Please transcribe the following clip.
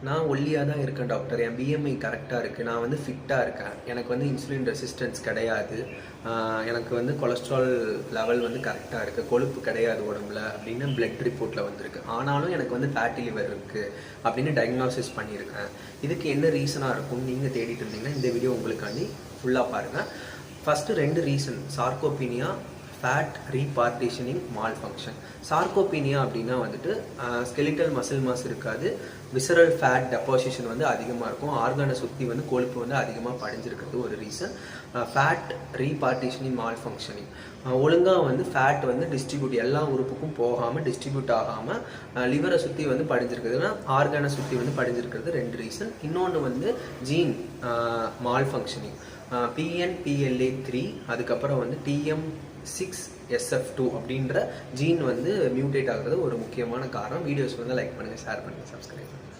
நான் ஒல்லியாக தான் இருக்கேன் டாக்டர், என் பிஎம்ஐ கரெக்டாக இருக்குது, நான் வந்து ஃபிட்டாக இருக்கேன், எனக்கு வந்து இன்சுலின் ரெசிஸ்டன்ஸ் கிடையாது, எனக்கு வந்து கொலஸ்ட்ரால் லெவல் வந்து கரெக்டாக இருக்குது, கொழுப்பு கிடையாது உடம்புல அப்படின்னு பிளட் ரிப்போர்ட்டில் வந்திருக்கு. ஆனாலும் எனக்கு வந்து ஃபேட்டி லிவர் இருக்குது அப்படின்னு டயக்னோசிஸ் பண்ணியிருக்கேன். இதுக்கு என்ன ரீசனாக இருக்கும்னு நீங்கள் தேடிட்டு இருந்தீங்கன்னா இந்த வீடியோ உங்களுக்காண்டி ஃபுல்லாக பாருங்கள். First 2 reason: sarcopenia, fat repartitioning malfunction. Sarcopenia அப்படின்னா வந்துட்டு ஸ்கெலிட்டல் மசில் மாஸ் இருக்காது, விசரல் ஃபேட் டெபாசிஷன் வந்து அதிகமாக இருக்கும், ஆர்கானை சுற்றி வந்து கொழுப்பு வந்து அதிகமாக படிஞ்சிருக்கிறது ஒரு ரீசன். ஃபேட் ரீபார்ட்டிஷனிங் மால்ஃபங்க்ஷனிங், ஒழுங்காக வந்து ஃபேட் வந்து டிஸ்ட்ரிபியூட் எல்லா உறுப்புக்கும் போகாமல் டிஸ்ட்ரிபியூட் ஆகாமல் லிவரை சுற்றி வந்து படிஞ்சிருக்கிறதுனா ஆர்கானை சுற்றி வந்து படிஞ்சிருக்கிறது 2 ரீசன். இன்னொன்று வந்து ஜீன் மால்ஃபங்க்ஷனிங், PNPLA3 அதுக்கப்புறம் வந்து TM6SF2 அப்படின்ற ஜீன் வந்து மியூட்டேட் ஆகுறது ஒரு முக்கியமான காரணம். வீடியோஸ் வந்து லைக் பண்ணுங்கள், ஷேர் பண்ணுங்கள், சப்ஸ்கிரைப் பண்ணுங்கள்.